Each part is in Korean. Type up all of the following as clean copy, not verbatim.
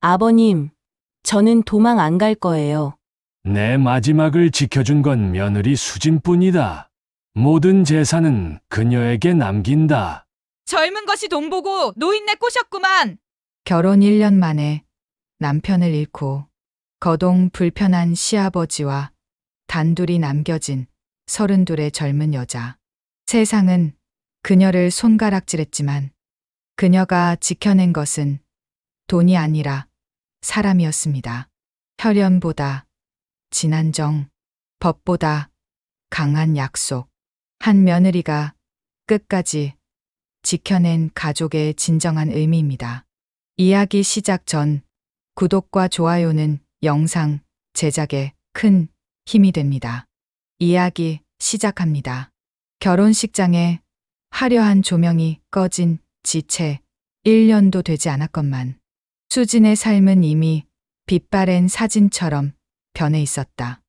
아버님, 저는 도망 안 갈 거예요. 내 마지막을 지켜준 건 며느리 수진뿐이다. 모든 재산은 그녀에게 남긴다. 젊은 것이 돈 보고 노인네 꼬셨구만. 결혼 1년 만에 남편을 잃고 거동 불편한 시아버지와 단둘이 남겨진 32의 젊은 여자. 세상은 그녀를 손가락질했지만 그녀가 지켜낸 것은 돈이 아니라 사람이었습니다. 혈연보다 진한 정, 법보다 강한 약속. 한 며느리가 끝까지 지켜낸 가족의 진정한 의미입니다. 이야기 시작 전 구독과 좋아요는 영상 제작에 큰 힘이 됩니다. 이야기 시작합니다. 결혼식장에 화려한 조명이 꺼진 지 채 1년도 되지 않았건만 수진의 삶은 이미 빛바랜 사진처럼 변해 있었다.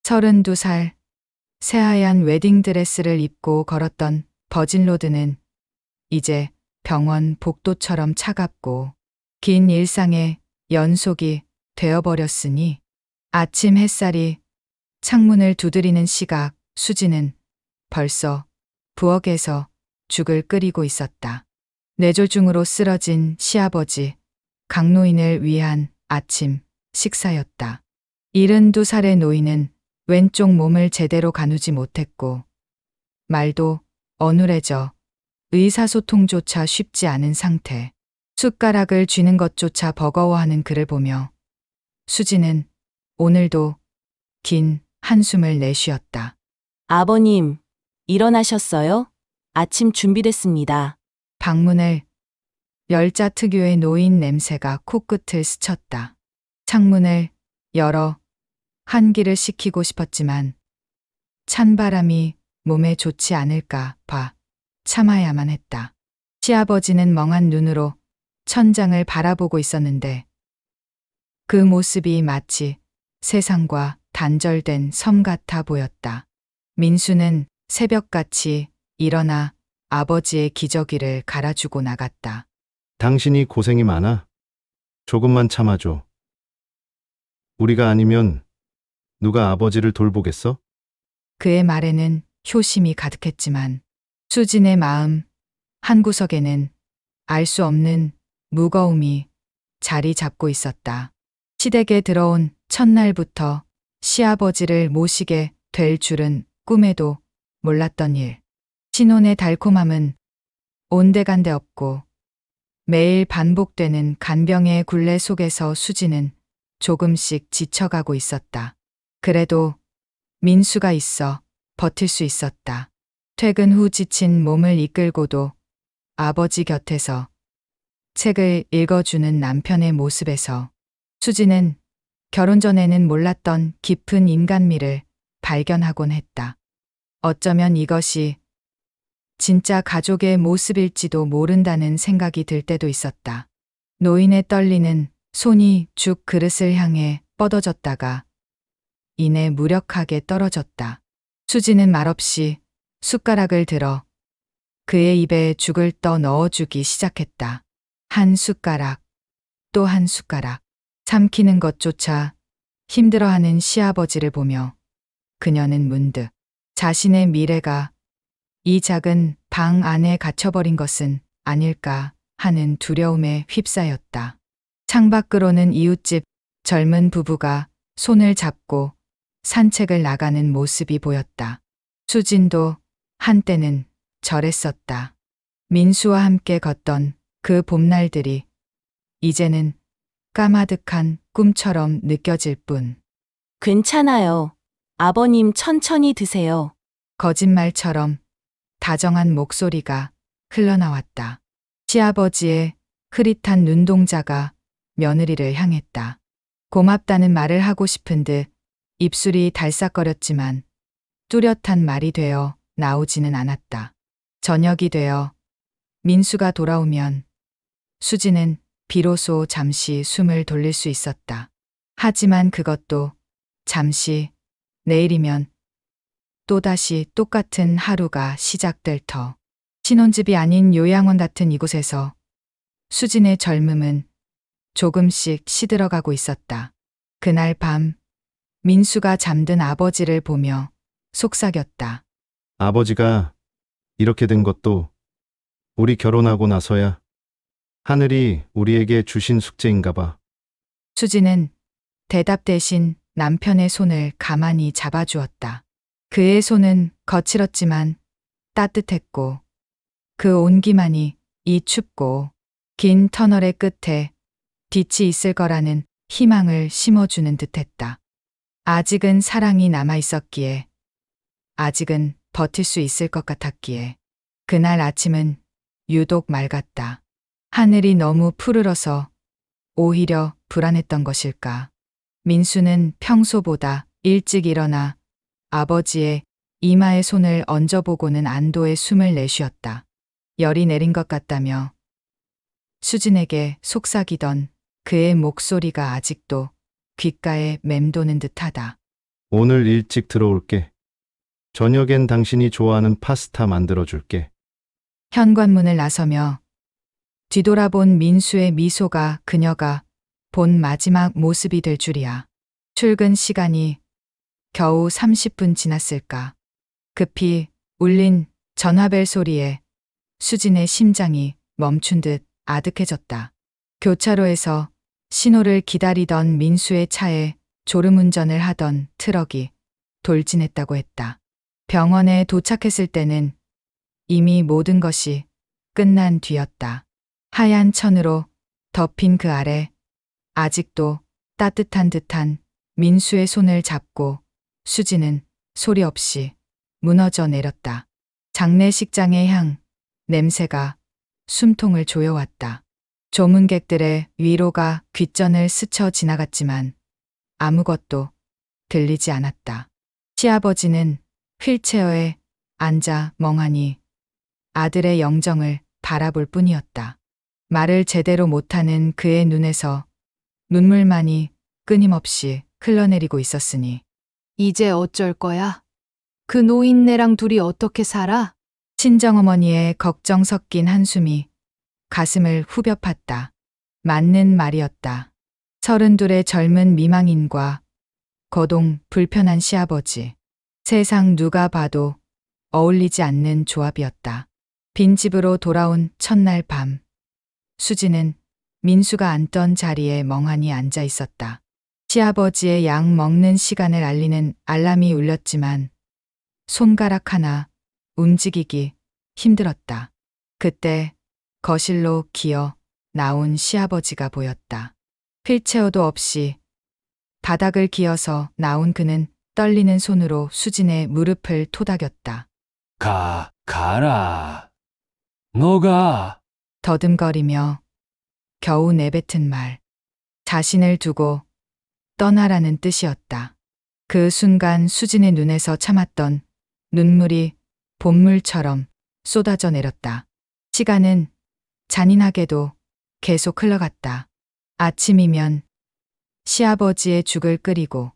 32살 새하얀 웨딩드레스를 입고 걸었던 버진로드는 이제 병원 복도처럼 차갑고 긴 일상의 연속이 되어버렸으니 아침 햇살이 창문을 두드리는 시각 수지는 벌써 부엌에서 죽을 끓이고 있었다. 뇌졸중으로 쓰러진 시아버지 강노인을 위한 아침 식사였다. 72살의 노인은 왼쪽 몸을 제대로 가누지 못했고 말도 어눌해져 의사소통조차 쉽지 않은 상태. 숟가락을 쥐는 것조차 버거워하는 그를 보며 수지는 오늘도 긴 한숨을 내쉬었다. 아버님, 일어나셨어요? 아침 준비됐습니다. 방문을 열자 특유의 노인 냄새가 코끝을 스쳤다. 창문을 열어 환기를 시키고 싶었지만 찬바람이 몸에 좋지 않을까 봐 참아야만 했다. 시아버지는 멍한 눈으로 천장을 바라보고 있었는데 그 모습이 마치 세상과 단절된 섬 같아 보였다. 민수는 새벽같이 일어나 아버지의 기저귀를 갈아주고 나갔다. 당신이 고생이 많아. 조금만 참아줘. 우리가 아니면 누가 아버지를 돌보겠어? 그의 말에는 효심이 가득했지만 수진의 마음 한구석에는 알 수 없는 무거움이 자리 잡고 있었다. 시댁에 들어온 첫날부터 시아버지를 모시게 될 줄은 꿈에도 몰랐던 일. 신혼의 달콤함은 온데간데 없고 매일 반복되는 간병의 굴레 속에서 수지는 조금씩 지쳐가고 있었다. 그래도 민수가 있어 버틸 수 있었다. 퇴근 후 지친 몸을 이끌고도 아버지 곁에서 책을 읽어주는 남편의 모습에서 수지는 결혼 전에는 몰랐던 깊은 인간미를 발견하곤 했다. 어쩌면 이것이 진짜 가족의 모습일지도 모른다는 생각이 들 때도 있었다. 노인의 떨리는 손이 죽 그릇을 향해 뻗어졌다가 이내 무력하게 떨어졌다. 수지는 말없이 숟가락을 들어 그의 입에 죽을 떠 넣어주기 시작했다. 한 숟가락, 또 한 숟가락. 삼키는 것조차 힘들어하는 시아버지를 보며 그녀는 문득 자신의 미래가 이 작은 방 안에 갇혀버린 것은 아닐까 하는 두려움에 휩싸였다. 창밖으로는 이웃집 젊은 부부가 손을 잡고 산책을 나가는 모습이 보였다. 수진도 한때는 저랬었다. 민수와 함께 걷던 그 봄날들이 이제는 까마득한 꿈처럼 느껴질 뿐. 괜찮아요. 아버님 천천히 드세요. 거짓말처럼 다정한 목소리가 흘러나왔다. 시아버지의 흐릿한 눈동자가 며느리를 향했다. 고맙다는 말을 하고 싶은 듯 입술이 달싹거렸지만 뚜렷한 말이 되어 나오지는 않았다. 저녁이 되어 민수가 돌아오면 수지는 비로소 잠시 숨을 돌릴 수 있었다. 하지만 그것도 잠시, 내일이면 또다시 똑같은 하루가 시작될 터. 신혼집이 아닌 요양원 같은 이곳에서 수진의 젊음은 조금씩 시들어가고 있었다. 그날 밤 민수가 잠든 아버지를 보며 속삭였다. 아버지가 이렇게 된 것도 우리 결혼하고 나서야 하늘이 우리에게 주신 숙제인가 봐. 수지는 대답 대신 남편의 손을 가만히 잡아주었다. 그의 손은 거칠었지만 따뜻했고 그 온기만이 이 춥고 긴 터널의 끝에 빛이 있을 거라는 희망을 심어주는 듯했다. 아직은 사랑이 남아있었기에, 아직은 버틸 수 있을 것 같았기에, 그날 아침은 유독 맑았다. 하늘이 너무 푸르러서 오히려 불안했던 것일까. 민수는 평소보다 일찍 일어나 아버지의 이마에 손을 얹어보고는 안도의 숨을 내쉬었다. 열이 내린 것 같다며 수진에게 속삭이던 그의 목소리가 아직도 귓가에 맴도는 듯하다. 오늘 일찍 들어올게. 저녁엔 당신이 좋아하는 파스타 만들어줄게. 현관문을 나서며 뒤돌아본 민수의 미소가 그녀가 본 마지막 모습이 될 줄이야. 출근 시간이 겨우 30분 지났을까. 급히 울린 전화벨 소리에 수진의 심장이 멈춘 듯 아득해졌다. 교차로에서 신호를 기다리던 민수의 차에 졸음운전을 하던 트럭이 돌진했다고 했다. 병원에 도착했을 때는 이미 모든 것이 끝난 뒤였다. 하얀 천으로 덮인 그 아래 아직도 따뜻한 듯한 민수의 손을 잡고 수지는 소리 없이 무너져 내렸다. 장례식장의 향, 냄새가 숨통을 조여왔다. 조문객들의 위로가 귓전을 스쳐 지나갔지만 아무것도 들리지 않았다. 시아버지는 휠체어에 앉아 멍하니 아들의 영정을 바라볼 뿐이었다. 말을 제대로 못하는 그의 눈에서 눈물만이 끊임없이 흘러내리고 있었으니 이제 어쩔 거야? 그 노인네랑 둘이 어떻게 살아? 친정어머니의 걱정 섞인 한숨이 가슴을 후벼 팠다. 맞는 말이었다. 32의 젊은 미망인과 거동 불편한 시아버지. 세상 누가 봐도 어울리지 않는 조합이었다. 빈집으로 돌아온 첫날 밤. 수지는 민수가 앉던 자리에 멍하니 앉아 있었다. 시아버지의 약 먹는 시간을 알리는 알람이 울렸지만 손가락 하나 움직이기 힘들었다. 그때 거실로 기어 나온 시아버지가 보였다. 휠체어도 없이 바닥을 기어서 나온 그는 떨리는 손으로 수진의 무릎을 토닥였다. 가라. 너가. 더듬거리며 겨우 내뱉은 말. 자신을 두고 떠나라는 뜻이었다. 그 순간 수진의 눈에서 참았던 눈물이 봇물처럼 쏟아져 내렸다. 시간은 잔인하게도 계속 흘러갔다. 아침이면 시아버지의 죽을 끓이고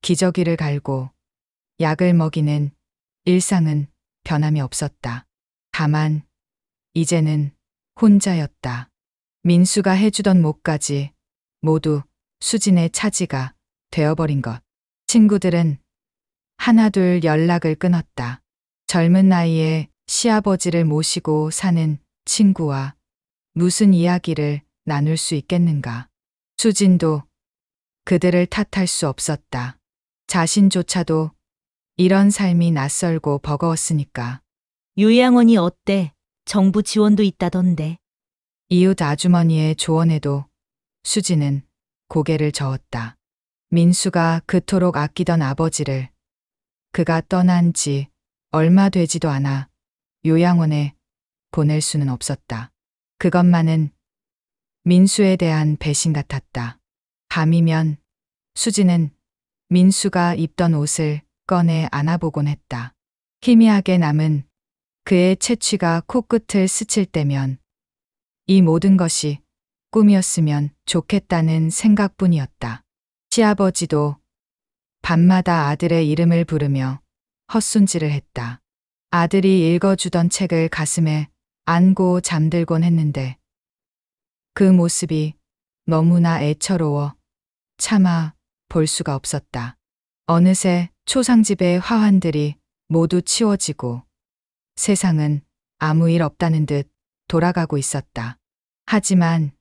기저귀를 갈고 약을 먹이는 일상은 변함이 없었다. 다만 이제는 혼자였다. 민수가 해주던 몫까지 모두 수진의 차지가 되어버린 것. 친구들은 하나둘 연락을 끊었다. 젊은 나이에 시아버지를 모시고 사는 친구와 무슨 이야기를 나눌 수 있겠는가. 수진도 그들을 탓할 수 없었다. 자신조차도 이런 삶이 낯설고 버거웠으니까. 요양원이 어때? 정부 지원도 있다던데. 이웃 아주머니의 조언에도 수지는 고개를 저었다. 민수가 그토록 아끼던 아버지를 그가 떠난 지 얼마 되지도 않아 요양원에 보낼 수는 없었다. 그것만은 민수에 대한 배신 같았다. 밤이면 수지는 민수가 입던 옷을 꺼내 안아보곤 했다. 희미하게 남은 그의 채취가 코끝을 스칠 때면 이 모든 것이 꿈이었으면 좋겠다는 생각뿐이었다. 시아버지도 밤마다 아들의 이름을 부르며 헛손질을 했다. 아들이 읽어주던 책을 가슴에 안고 잠들곤 했는데 그 모습이 너무나 애처로워 차마 볼 수가 없었다. 어느새 초상집의 화환들이 모두 치워지고 세상은 아무 일 없다는 듯 돌아가고 있었다. 하지만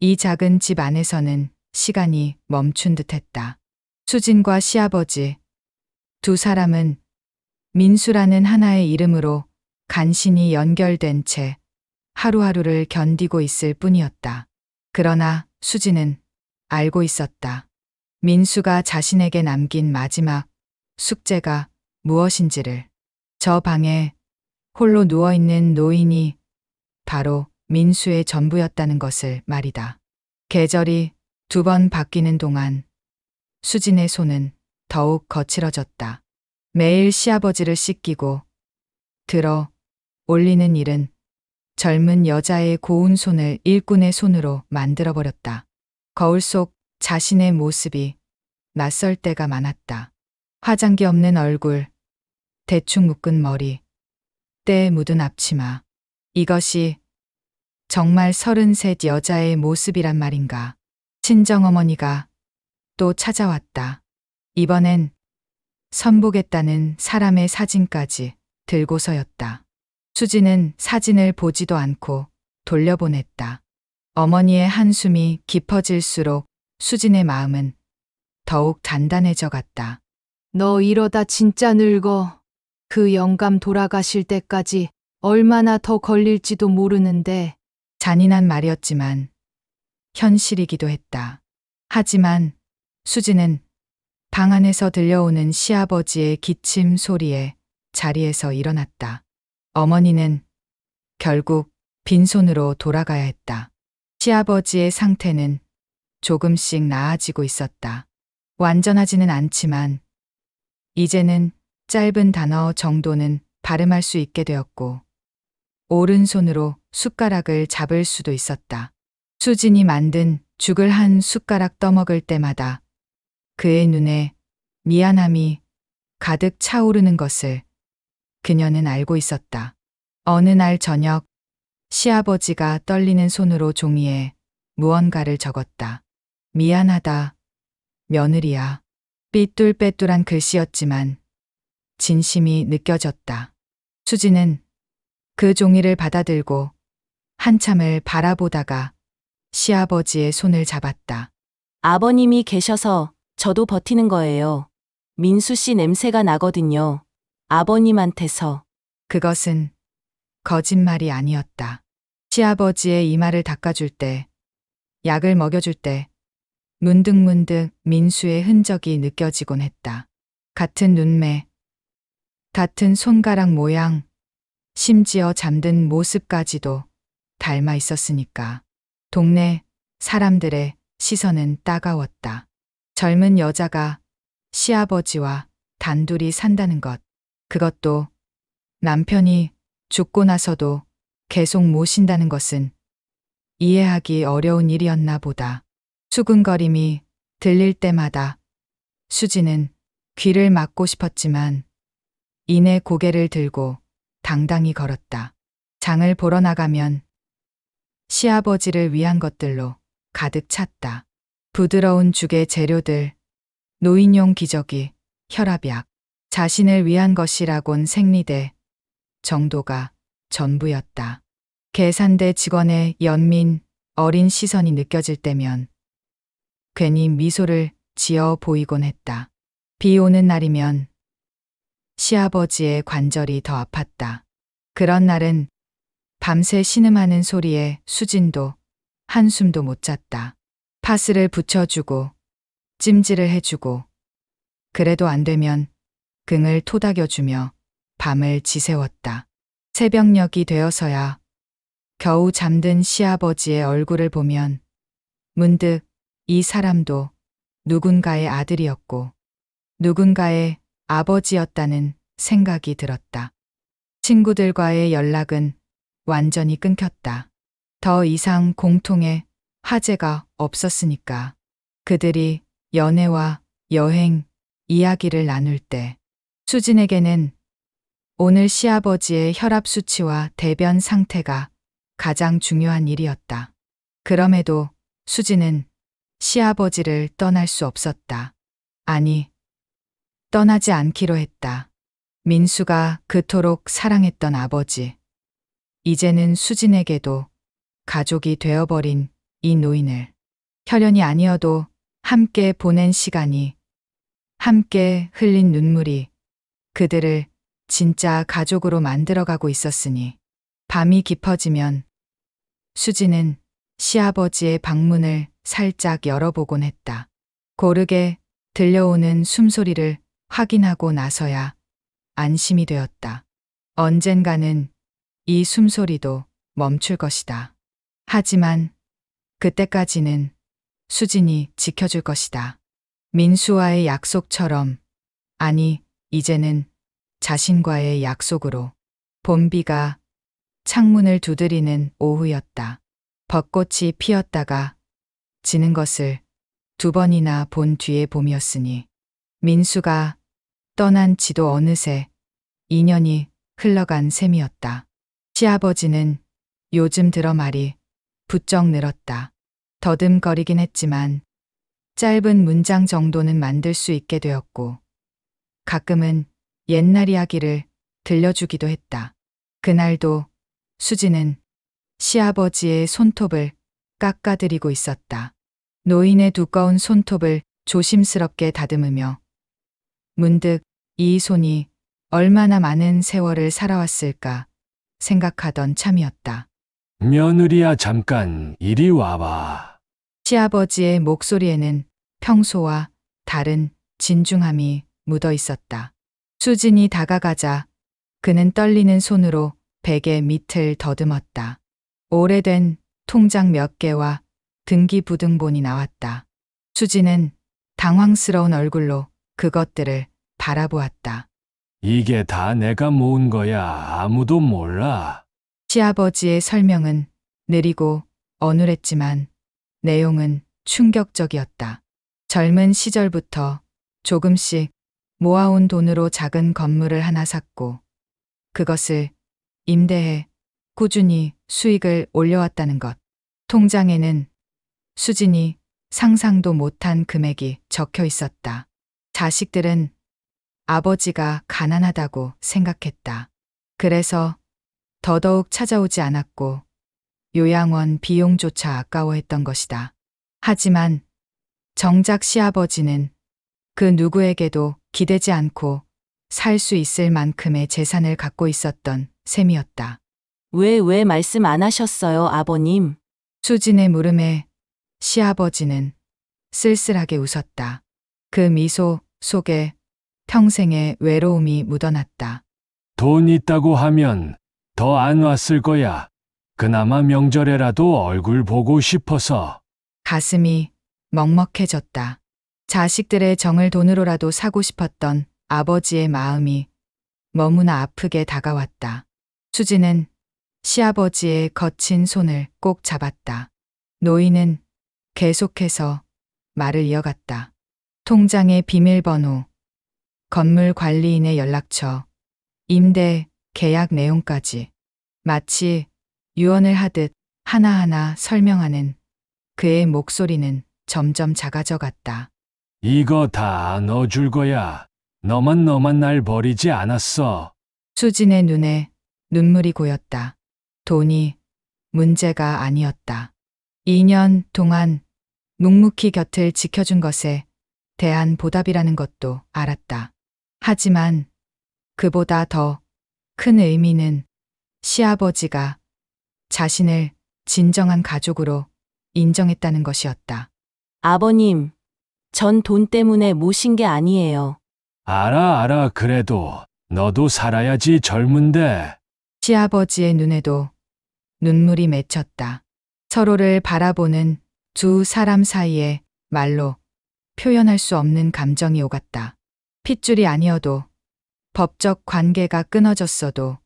이 작은 집 안에서는 시간이 멈춘 듯했다. 수진과 시아버지 두 사람은 민수라는 하나의 이름으로 간신히 연결된 채 하루하루를 견디고 있을 뿐이었다. 그러나 수진은 알고 있었다. 민수가 자신에게 남긴 마지막 숙제가 무엇인지를. 저 방에 홀로 누워있는 노인이 바로 민수의 전부였다는 것을 말이다. 계절이 두 번 바뀌는 동안 수진의 손은 더욱 거칠어졌다. 매일 시아버지를 씻기고 들어 올리는 일은 젊은 여자의 고운 손을 일꾼의 손으로 만들어버렸다. 거울 속 자신의 모습이 낯설 때가 많았다. 화장기 없는 얼굴, 대충 묶은 머리, 때에 묻은 앞치마. 이것이 정말 33 여자의 모습이란 말인가. 친정어머니가 또 찾아왔다. 이번엔 선보겠다는 사람의 사진까지 들고서였다. 수지는 사진을 보지도 않고 돌려보냈다. 어머니의 한숨이 깊어질수록 수진의 마음은 더욱 단단해져 갔다. 너 이러다 진짜 늙어. 그 영감 돌아가실 때까지 얼마나 더 걸릴지도 모르는데. 잔인한 말이었지만 현실이기도 했다. 하지만 수지는 방 안에서 들려오는 시아버지의 기침 소리에 자리에서 일어났다. 어머니는 결국 빈손으로 돌아가야 했다. 시아버지의 상태는 조금씩 나아지고 있었다. 완전하지는 않지만 이제는 짧은 단어 정도는 발음할 수 있게 되었고 오른손으로 숟가락을 잡을 수도 있었다. 수진이 만든 죽을 한 숟가락 떠먹을 때마다 그의 눈에 미안함이 가득 차오르는 것을 그녀는 알고 있었다. 어느 날 저녁 시아버지가 떨리는 손으로 종이에 무언가를 적었다. 미안하다, 며느리야. 삐뚤빼뚤한 글씨였지만 진심이 느껴졌다. 수지는 그 종이를 받아들고 한참을 바라보다가 시아버지의 손을 잡았다. 아버님이 계셔서 저도 버티는 거예요. 민수 씨 냄새가 나거든요. 아버님한테서. 그것은 거짓말이 아니었다. 시아버지의 이마를 닦아줄 때, 약을 먹여줄 때 문득문득 민수의 흔적이 느껴지곤 했다. 같은 눈매, 같은 손가락 모양, 심지어 잠든 모습까지도 닮아 있었으니까. 동네 사람들의 시선은 따가웠다. 젊은 여자가 시아버지와 단둘이 산다는 것, 그것도 남편이 죽고 나서도 계속 모신다는 것은 이해하기 어려운 일이었나 보다. 수근거림이 들릴 때마다 수지는 귀를 막고 싶었지만 이내 고개를 들고 당당히 걸었다. 장을 보러 나가면 시아버지를 위한 것들로 가득 찼다. 부드러운 죽의 재료들, 노인용 기저귀, 혈압약, 자신을 위한 것이라곤 생리대 정도가 전부였다. 계산대 직원의 연민, 어린 시선이 느껴질 때면 괜히 미소를 지어 보이곤 했다. 비 오는 날이면 시아버지의 관절이 더 아팠다. 그런 날은 밤새 신음하는 소리에 수진도 한숨도 못 잤다. 파스를 붙여주고 찜질을 해주고 그래도 안 되면 긍을 토닥여주며 밤을 지새웠다. 새벽녘이 되어서야 겨우 잠든 시아버지의 얼굴을 보면 문득 이 사람도 누군가의 아들이었고 누군가의 아버지였다는 생각이 들었다. 친구들과의 연락은 완전히 끊겼다. 더 이상 공통의 화제가 없었으니까. 그들이 연애와 여행, 이야기를 나눌 때 수진에게는 오늘 시아버지의 혈압 수치와 대변 상태가 가장 중요한 일이었다. 그럼에도 수지는 시아버지를 떠날 수 없었다. 아니, 떠나지 않기로 했다. 민수가 그토록 사랑했던 아버지. 이제는 수진에게도 가족이 되어버린 이 노인을 혈연이 아니어도 함께 보낸 시간이, 함께 흘린 눈물이 그들을 진짜 가족으로 만들어가고 있었으니 밤이 깊어지면 수지는 시아버지의 방문을 살짝 열어보곤 했다. 고르게 들려오는 숨소리를 확인하고 나서야 안심이 되었다. 언젠가는 이 숨소리도 멈출 것이다. 하지만 그때까지는 수진이 지켜줄 것이다. 민수와의 약속처럼, 아니, 이제는 자신과의 약속으로. 봄비가 창문을 두드리는 오후였다. 벚꽃이 피었다가 지는 것을 2번이나 본 뒤의 봄이었으니 민수가 떠난 지도 어느새 2년이 흘러간 셈이었다. 시아버지는 요즘 들어 말이 부쩍 늘었다. 더듬거리긴 했지만 짧은 문장 정도는 만들 수 있게 되었고 가끔은 옛날 이야기를 들려주기도 했다. 그날도 수지는 시아버지의 손톱을 깎아드리고 있었다. 노인의 두꺼운 손톱을 조심스럽게 다듬으며 문득 이 손이 얼마나 많은 세월을 살아왔을까 생각하던 참이었다. 며느리야 잠깐 이리 와봐. 시아버지의 목소리에는 평소와 다른 진중함이 묻어 있었다. 수진이 다가가자 그는 떨리는 손으로 베개 밑을 더듬었다. 오래된 통장 몇 개와 등기부등본이 나왔다. 수진은 당황스러운 얼굴로 그것들을 바라보았다. 이게 다 내가 모은 거야. 아무도 몰라. 시아버지의 설명은 느리고 어눌했지만 내용은 충격적이었다. 젊은 시절부터 조금씩 모아온 돈으로 작은 건물을 하나 샀고 그것을 임대해 꾸준히 수익을 올려왔다는 것. 통장에는 수진이 상상도 못한 금액이 적혀 있었다. 자식들은 아버지가 가난하다고 생각했다. 그래서 더더욱 찾아오지 않았고 요양원 비용조차 아까워했던 것이다. 하지만 정작 시아버지는 그 누구에게도 기대지 않고 살 수 있을 만큼의 재산을 갖고 있었던 셈이었다. 왜 말씀 안 하셨어요, 아버님? 수진의 물음에 시아버지는 쓸쓸하게 웃었다. 그 미소 속에 평생의 외로움이 묻어났다. 돈 있다고 하면 더 안 왔을 거야. 그나마 명절에라도 얼굴 보고 싶어서. 가슴이 먹먹해졌다. 자식들의 정을 돈으로라도 사고 싶었던 아버지의 마음이 너무나 아프게 다가왔다. 수지는 시아버지의 거친 손을 꼭 잡았다. 노인은 계속해서 말을 이어갔다. 통장의 비밀번호, 건물 관리인의 연락처, 임대 계약 내용까지 마치 유언을 하듯 하나하나 설명하는 그의 목소리는 점점 작아져 갔다. 이거 다 넣어줄 거야. 너만 날 버리지 않았어. 수진의 눈에 눈물이 고였다. 돈이 문제가 아니었다. 2년 동안 묵묵히 곁을 지켜준 것에 대한 보답이라는 것도 알았다. 하지만 그보다 더 큰 의미는 시아버지가 자신을 진정한 가족으로 인정했다는 것이었다. 아버님, 전 돈 때문에 모신 게 아니에요. 알아. 그래도 너도 살아야지 젊은데. 시아버지의 눈에도 눈물이 맺혔다. 서로를 바라보는 두 사람 사이에 말로 표현할 수 없는 감정이 오갔다. 핏줄이 아니어도 법적 관계가 끊어졌어도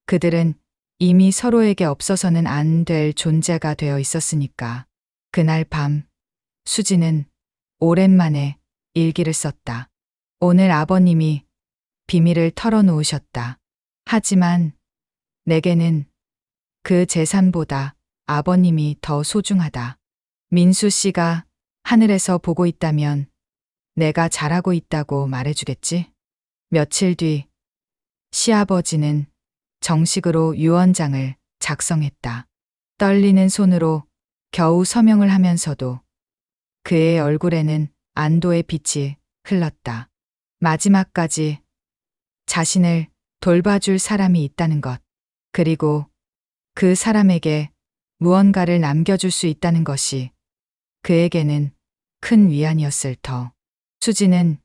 그들은 이미 서로에게 없어서는 안 될 존재가 되어 있었으니까. 그날 밤 수지는 오랜만에 일기를 썼다. 오늘 아버님이 비밀을 털어놓으셨다. 하지만 내게는 그 재산보다 아버님이 더 소중하다. 민수 씨가 하늘에서 보고 있다면 내가 잘하고 있다고 말해주겠지? 며칠 뒤 시아버지는 정식으로 유언장을 작성했다. 떨리는 손으로 겨우 서명을 하면서도 그의 얼굴에는 안도의 빛이 흘렀다. 마지막까지 자신을 돌봐줄 사람이 있다는 것, 그리고 그 사람에게 무언가를 남겨줄 수 있다는 것이 그에게는 큰 위안이었을 터. 수지는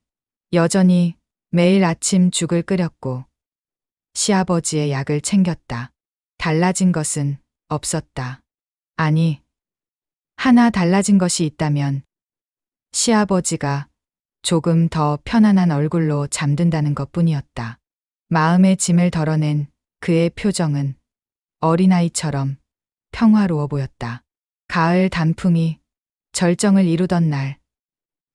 여전히 매일 아침 죽을 끓였고 시아버지의 약을 챙겼다. 달라진 것은 없었다. 아니, 하나 달라진 것이 있다면 시아버지가 조금 더 편안한 얼굴로 잠든다는 것뿐이었다. 마음의 짐을 덜어낸 그의 표정은 어린아이처럼 평화로워 보였다. 가을 단풍이 절정을 이루던 날,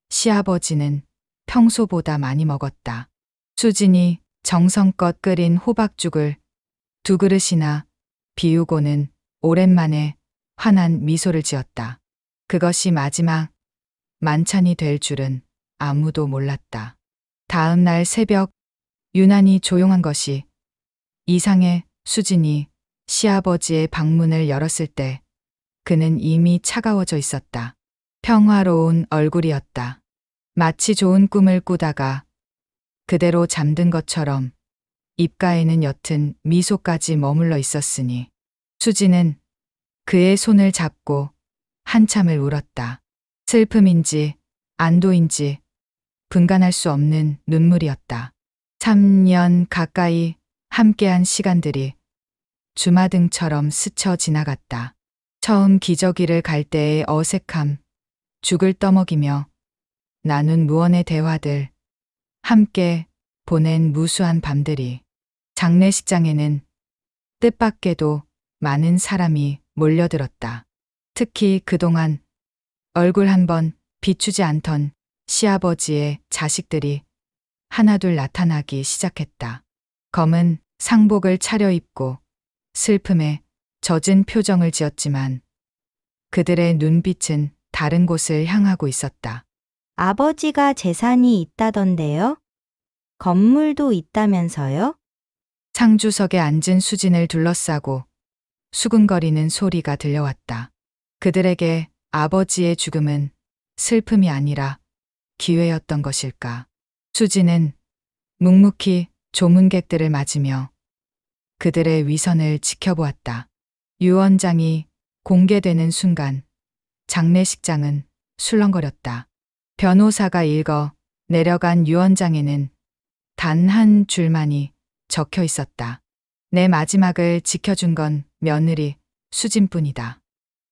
시아버지는 평소보다 많이 먹었다. 수진이 정성껏 끓인 호박죽을 2그릇이나 비우고는 오랜만에 환한 미소를 지었다. 그것이 마지막 만찬이 될 줄은 아무도 몰랐다. 다음 날 새벽, 유난히 조용한 것이 이상해. 수진이 시아버지의 방문을 열었을 때 그는 이미 차가워져 있었다. 평화로운 얼굴이었다. 마치 좋은 꿈을 꾸다가 그대로 잠든 것처럼 입가에는 옅은 미소까지 머물러 있었으니 수지는 그의 손을 잡고 한참을 울었다. 슬픔인지 안도인지 분간할 수 없는 눈물이었다. 3년 가까이 함께한 시간들이 주마등처럼 스쳐 지나갔다. 처음 기저귀를 갈 때의 어색함, 죽을 떠먹이며 나눈 무언의 대화들, 함께 보낸 무수한 밤들이, 장례식장에는 뜻밖에도 많은 사람이 몰려들었다. 특히 그동안 얼굴 한번 비추지 않던 시아버지의 자식들이 하나둘 나타나기 시작했다. 검은 상복을 차려입고 슬픔에 젖은 표정을 지었지만 그들의 눈빛은 다른 곳을 향하고 있었다. 아버지가 재산이 있다던데요? 건물도 있다면서요? 상주석에 앉은 수진을 둘러싸고 수근거리는 소리가 들려왔다. 그들에게 아버지의 죽음은 슬픔이 아니라 기회였던 것일까? 수진은 묵묵히 조문객들을 맞으며 그들의 위선을 지켜보았다. 유언장이 공개되는 순간 장례식장은 술렁거렸다. 변호사가 읽어 내려간 유언장에는 단 한 줄만이 적혀 있었다. 내 마지막을 지켜준 건 며느리 수진뿐이다.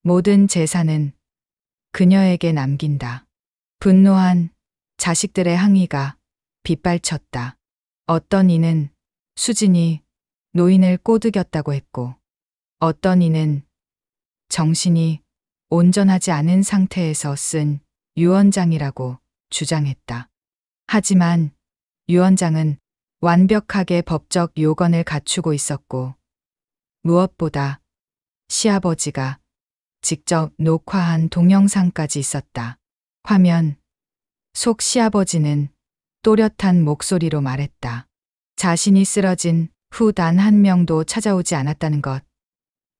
모든 재산은 그녀에게 남긴다. 분노한 자식들의 항의가 빗발쳤다. 어떤 이는 수진이 노인을 꼬드겼다고 했고, 어떤 이는 정신이 온전하지 않은 상태에서 쓴 유언장이라고 주장했다. 하지만 유언장은 완벽하게 법적 요건을 갖추고 있었고, 무엇보다 시아버지가 직접 녹화한 동영상까지 있었다. 화면 속 시아버지는 또렷한 목소리로 말했다. 자신이 쓰러진 후 단 한 명도 찾아오지 않았다는 것.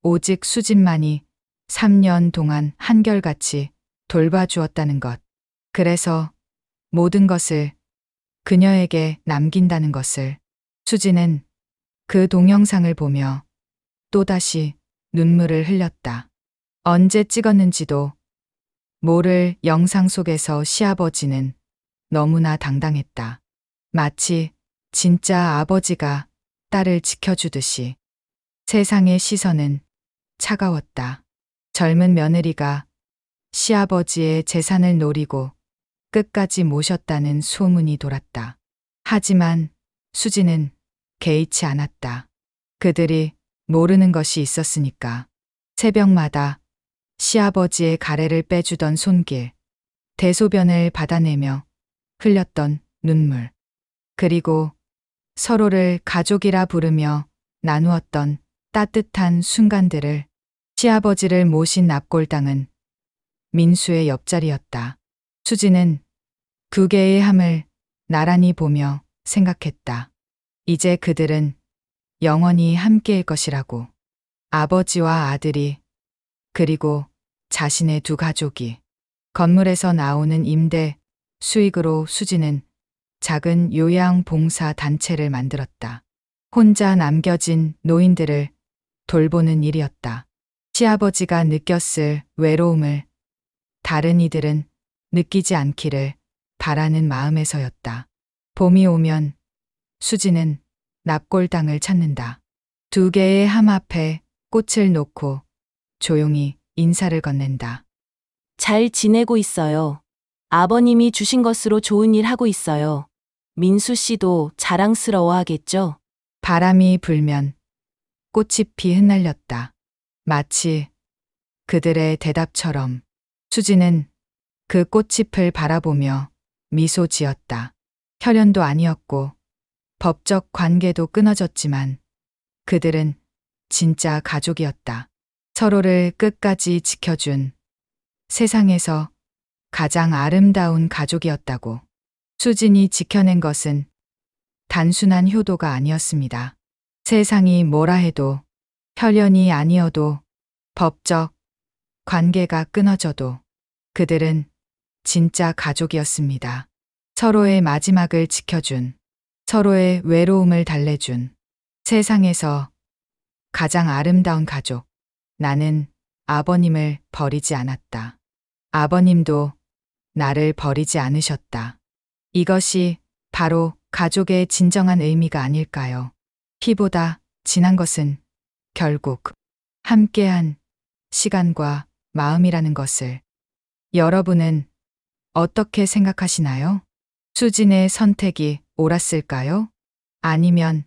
오직 수진만이 3년 동안 한결같이 돌봐주었다는 것. 그래서 모든 것을 그녀에게 남긴다는 것을. 수진은 그 동영상을 보며 또다시 눈물을 흘렸다. 언제 찍었는지도 모를 영상 속에서 시아버지는 너무나 당당했다. 마치 진짜 아버지가 딸을 지켜주듯이. 세상의 시선은 차가웠다. 젊은 며느리가 시아버지의 재산을 노리고 끝까지 모셨다는 소문이 돌았다. 하지만 수지는 개의치 않았다. 그들이 모르는 것이 있었으니까. 새벽마다 시아버지의 가래를 빼주던 손길, 대소변을 받아내며 흘렸던 눈물, 그리고 서로를 가족이라 부르며 나누었던 따뜻한 순간들을. 시아버지를 모신 납골당은 민수의 옆자리였다. 수지는 두 개의 함을 나란히 보며 생각했다. 이제 그들은 영원히 함께일 것이라고. 아버지와 아들이, 그리고 자신의 두 가족이. 건물에서 나오는 임대 수익으로 수지는 작은 요양봉사 단체를 만들었다. 혼자 남겨진 노인들을 돌보는 일이었다. 시아버지가 느꼈을 외로움을 다른 이들은 느끼지 않기를 바라는 마음에서였다. 봄이 오면 수지는 납골당을 찾는다. 두 개의 함 앞에 꽃을 놓고 조용히 인사를 건넨다. 잘 지내고 있어요. 아버님이 주신 것으로 좋은 일 하고 있어요. 민수 씨도 자랑스러워 하겠죠? 바람이 불면 꽃잎이 흩날렸다. 마치 그들의 대답처럼 수지는 그 꽃잎을 바라보며 미소 지었다. 혈연도 아니었고 법적 관계도 끊어졌지만 그들은 진짜 가족이었다. 서로를 끝까지 지켜준 세상에서 가장 아름다운 가족이었다고. 수진이 지켜낸 것은 단순한 효도가 아니었습니다. 세상이 뭐라 해도, 혈연이 아니어도, 법적 관계가 끊어져도 그들은 진짜 가족이었습니다. 서로의 마지막을 지켜준, 서로의 외로움을 달래준, 세상에서 가장 아름다운 가족. 나는 아버님을 버리지 않았다. 아버님도 나를 버리지 않으셨다. 이것이 바로 가족의 진정한 의미가 아닐까요? 피보다 진한 것은 결국 함께한 시간과 마음이라는 것을. 여러분은 어떻게 생각하시나요? 수진의 선택이 옳았을까요? 아니면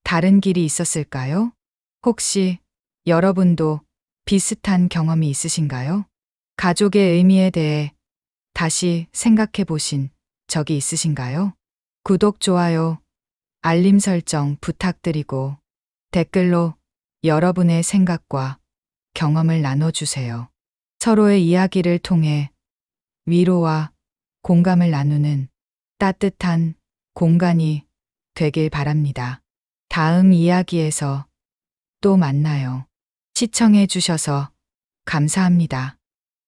다른 길이 있었을까요? 혹시 여러분도 비슷한 경험이 있으신가요? 가족의 의미에 대해 다시 생각해 보신 적이 있으신가요? 구독, 좋아요, 알림 설정 부탁드리고 댓글로 여러분의 생각과 경험을 나눠주세요. 서로의 이야기를 통해 위로와 공감을 나누는 따뜻한 공간이 되길 바랍니다. 다음 이야기에서 또 만나요. 시청해 주셔서 감사합니다.